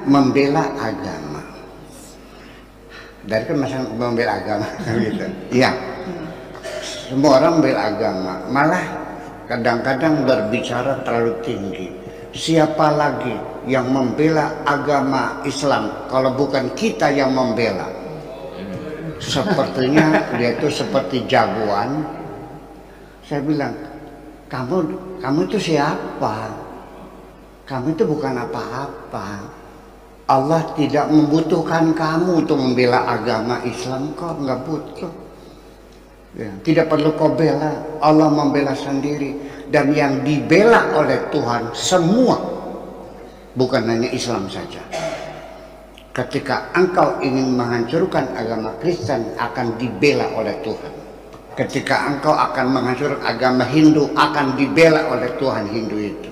membela agama. Dari kan masalah membela agama gitu. Iya. Semua orang membela agama, malah kadang-kadang berbicara terlalu tinggi. Siapa lagi yang membela agama Islam kalau bukan kita yang membela? Sepertinya dia itu seperti jagoan. Saya bilang, kamu itu siapa? Kamu itu bukan apa-apa. Allah tidak membutuhkan kamu untuk membela agama Islam, kok nggak butuh. Ya, tidak perlu kau bela, Allah membela sendiri. Dan yang dibela oleh Tuhan semua, bukan hanya Islam saja. Ketika engkau ingin menghancurkan agama Kristen, akan dibela oleh Tuhan. Ketika engkau akan menghancurkan agama Hindu, akan dibela oleh Tuhan Hindu itu.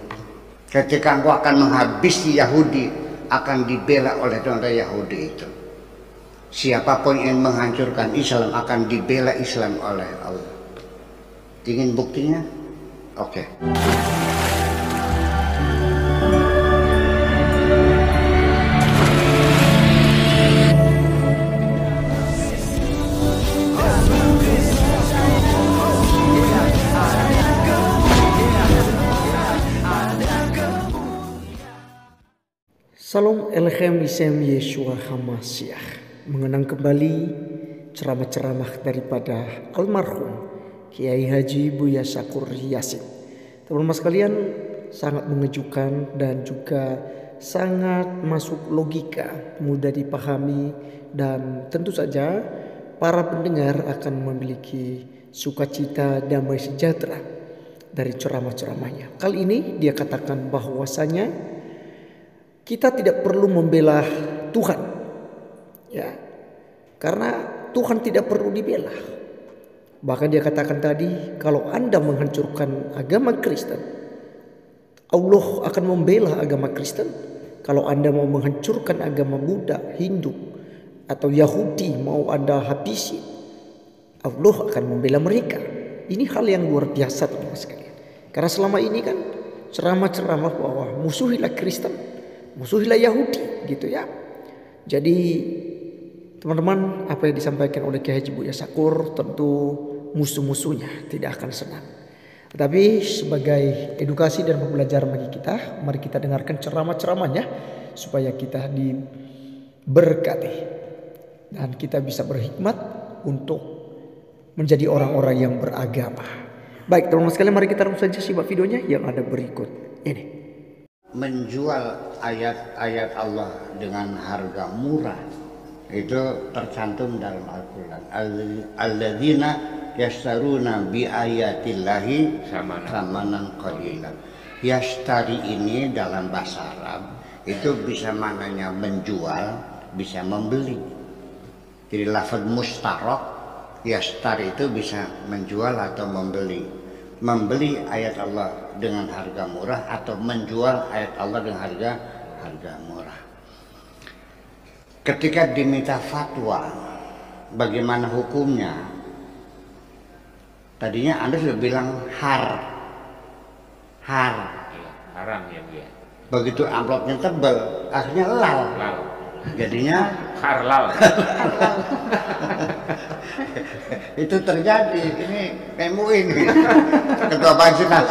Ketika engkau akan menghabisi Yahudi, akan dibela oleh Tuhan Yahudi itu. Siapapun yang menghancurkan Islam akan dibela Islam oleh Allah. Ingin buktinya? Oke. Salam Elohim Isem Yeshua HaMashiach. Mengenang kembali ceramah-ceramah daripada almarhum Kiai Haji Buya Syakur Yasin. Teman-teman sekalian, sangat mengejutkan dan juga sangat masuk logika, mudah dipahami, dan tentu saja para pendengar akan memiliki sukacita damai sejahtera dari ceramah-ceramahnya. Kali ini dia katakan bahwasanya kita tidak perlu membela Tuhan, ya, karena Tuhan tidak perlu dibela. Bahkan dia katakan tadi, kalau Anda menghancurkan agama Kristen, Allah akan membela agama Kristen. Kalau Anda mau menghancurkan agama Buddha, Hindu, atau Yahudi, mau Anda habisi, Allah akan membela mereka. Ini hal yang luar biasa, teman-teman sekalian. Karena selama ini kan ceramah-ceramah bahwa musuhilah Kristen, musuhilah Yahudi, gitu ya. Jadi teman-teman, apa yang disampaikan oleh Kiai Haji Buya Syakur tentu musuh-musuhnya tidak akan senang. Tetapi sebagai edukasi dan pembelajaran bagi kita, mari kita dengarkan ceramah-ceramahnya supaya kita diberkati dan kita bisa berhikmat untuk menjadi orang-orang yang beragama. Baik, teman-teman sekalian, mari kita langsung saja simak videonya yang ada berikut ini. Menjual ayat-ayat Allah dengan harga murah itu tercantum dalam Al-Quran. Alladzina yastaruna bi ayatillahi samanan qalilan. Yastari ini dalam bahasa Arab itu bisa maknanya menjual, bisa membeli. Jadi lafaz mustarak, yastari itu bisa menjual atau membeli. Membeli ayat Allah dengan harga murah atau menjual ayat Allah dengan harga murah. Ketika diminta fatwa, bagaimana hukumnya? Tadinya Anda sudah bilang haram ya Bu ya. Begitu amplopnya tebal, akhirnya lal. Jadinya harlal. Itu terjadi. Ini MUI ini ketua Bajnas.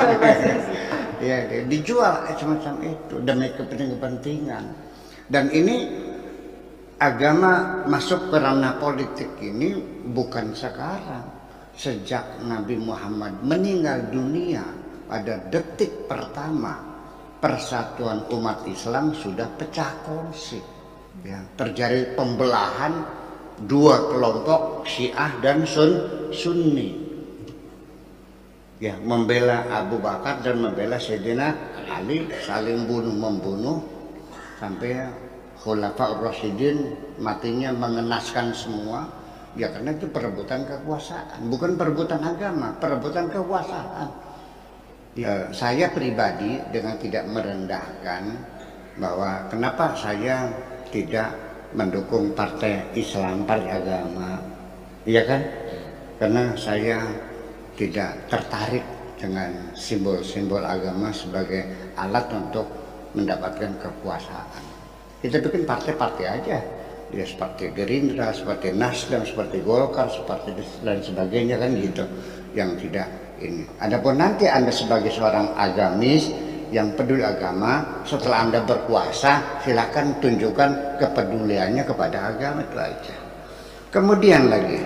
Ya, dijual semacam itu demi kepentingan. Dan ini agama masuk ke ranah politik ini bukan sekarang. Sejak Nabi Muhammad meninggal dunia pada detik pertama, persatuan umat Islam sudah pecah kongsi. Ya, terjadi pembelahan dua kelompok, Syiah dan Sunni. Ya, membela Abu Bakar dan membela Sayyidina Ali, saling bunuh-membunuh sampai Khulafaur Rasyidin matinya mengenaskan semua. Ya, karena itu perebutan kekuasaan, bukan perebutan agama, perebutan kekuasaan. Ya, saya pribadi dengan tidak merendahkan bahwa kenapa saya tidak mendukung partai Islam, partai agama, iya kan? Karena saya tidak tertarik dengan simbol-simbol agama sebagai alat untuk mendapatkan kekuasaan. Kita bikin partai-partai aja. Ya seperti Gerindra, seperti Nasdem, seperti Golkar, seperti dan sebagainya kan gitu. Yang tidak ini. Adapun nanti Anda sebagai seorang agamis yang peduli agama, setelah Anda berkuasa, silakan tunjukkan kepeduliannya kepada agama, itu aja. Kemudian lagi,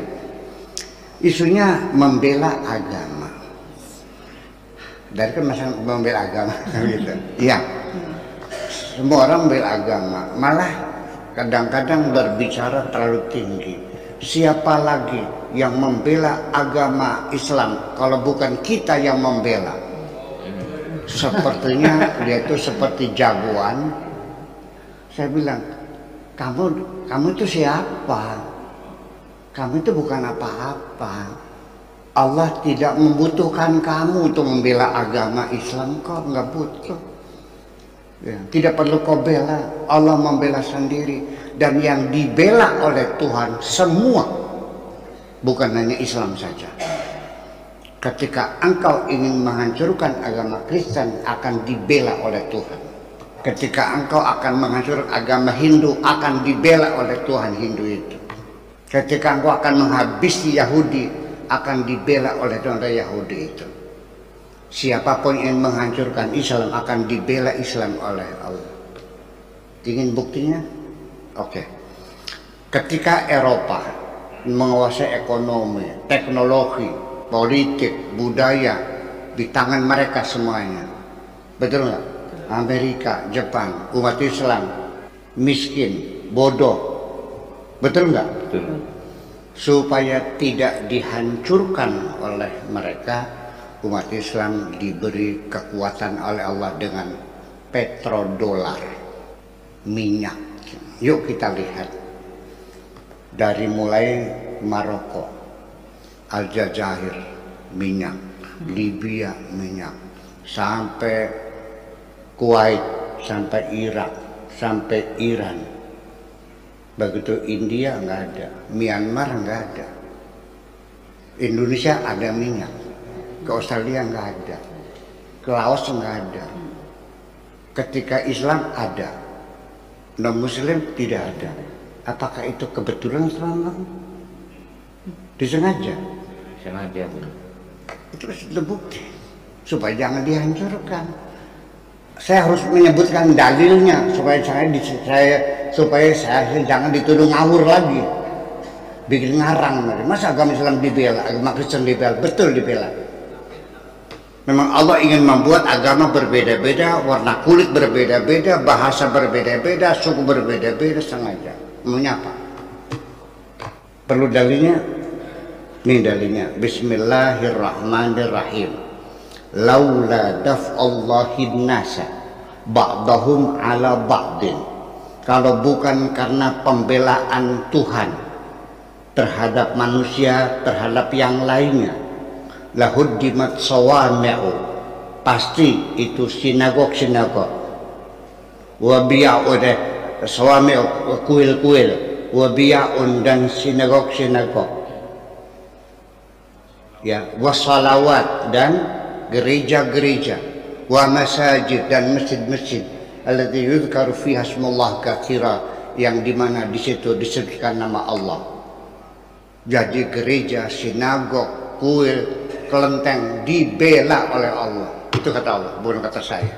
isunya membela agama. Dari kan masalah membela agama gitu. Iya. Semua orang membela agama, malah kadang-kadang berbicara terlalu tinggi. Siapa lagi yang membela agama Islam kalau bukan kita yang membela? Sepertinya dia itu seperti jagoan. Saya bilang, kamu itu siapa? Kamu itu bukan apa-apa. Allah tidak membutuhkan kamu untuk membela agama Islam, kok nggak butuh. Ya, tidak perlu kau bela, Allah membela sendiri. Dan yang dibela oleh Tuhan semua, bukan hanya Islam saja. Ketika engkau ingin menghancurkan agama Kristen, akan dibela oleh Tuhan. Ketika engkau akan menghancurkan agama Hindu, akan dibela oleh Tuhan Hindu itu. Ketika engkau akan menghabisi Yahudi, akan dibela oleh Tuhan Yahudi itu. Siapapun yang menghancurkan Islam akan dibela Islam oleh Allah. Ingin buktinya? Oke. Ketika Eropa menguasai ekonomi, teknologi, politik, budaya di tangan mereka semuanya, betul nggak? Amerika, Jepang, umat Islam miskin, bodoh, betul nggak? Betul. Supaya tidak dihancurkan oleh mereka, umat Islam diberi kekuatan oleh Allah dengan petrodolar, minyak. Yuk kita lihat dari mulai Maroko, Aljazair minyak, Libya minyak, sampai Kuwait, sampai Irak, sampai Iran. Begitu India nggak ada, Myanmar nggak ada, Indonesia ada minyak. Ke Australia nggak ada, ke Laos nggak ada. Ketika Islam ada, non-Muslim tidak ada. Apakah itu kebetulan selama? Disengaja? Sengaja. Itu sudah bukti supaya jangan dihancurkan. Saya harus menyebutkan dalilnya supaya saya jangan dituduh ngawur lagi, bikin ngarang. Masa agama Islam dibela, agama Kristen dibela? Betul dibela. Memang Allah ingin membuat agama berbeda-beda, warna kulit berbeda-beda, bahasa berbeda-beda, suku berbeda-beda, sengaja. Menyapa. Perlu dalilnya? Ini dalilnya. Bismillahirrahmanirrahim. Laula daf'allahin nasa ba'dahum ala ba'din. Kalau bukan karena pembelaan Tuhan terhadap manusia, terhadap yang lainnya, lahuddimat sawami'u, pasti itu sinagog-sinagog, wa biya'un, sawami'u kuil-kuil, wa biya'un dan sinagog-sinagog, ya, wassalawat dan gereja-gereja, wa masajid dan masjid-masjid, allati yuzkaru fiha ismullah katsira, yang dimana di situ disebutkan nama Allah. Jadi gereja, sinagog, kuil, kelenteng dibela oleh Allah. Itu kata Allah, bukan kata saya.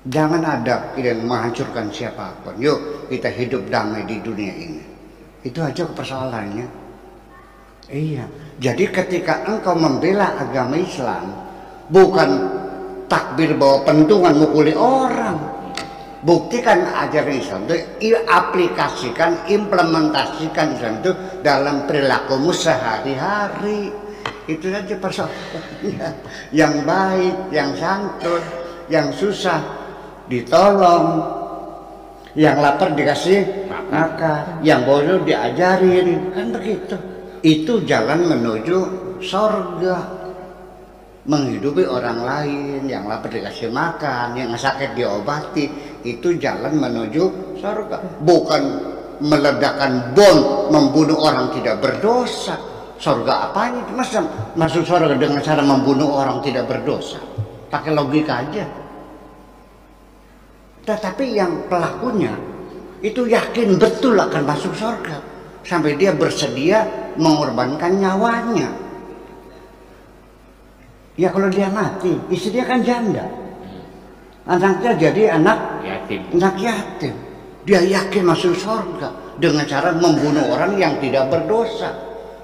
Jangan ada yang menghancurkan siapapun. Yuk kita hidup damai di dunia ini. Itu aja persoalannya. Iya. Jadi ketika engkau membela agama Islam, bukan takbir bawa pentungan mukuli orang. Buktikan ajaran Islam itu, aplikasikan, implementasikan Islam itu dalam perilakumu sehari-hari. Itu saja persoalannya. Yang baik, yang santun, yang susah ditolong, yang lapar dikasih makan, yang bodoh diajarin, kan begitu. Itu jalan menuju surga. Menghidupi orang lain, yang lapar dikasih makan, yang sakit diobati, itu jalan menuju surga. Bukan meledakkan bom, membunuh orang tidak berdosa. Surga apanya? Masa masuk surga dengan cara membunuh orang tidak berdosa? Pakai logika aja. Tetapi yang pelakunya itu yakin betul akan masuk surga, sampai dia bersedia mengorbankan nyawanya. Ya kalau dia mati, istri dia kan janda, anaknya jadi anak yatim. Dia yakin masuk surga dengan cara membunuh orang yang tidak berdosa,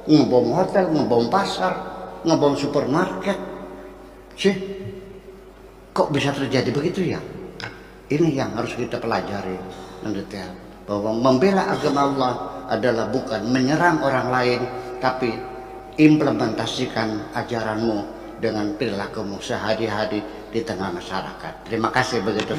ngebom hotel, ngebom pasar, ngebom supermarket. Sih, kok bisa terjadi begitu ya? Ini yang harus kita pelajari mendetail, bahwa membela agama Allah adalah bukan menyerang orang lain, tapi implementasikan ajaranmu dengan perilakumu sehari-hari di tengah masyarakat. Terima kasih begitu.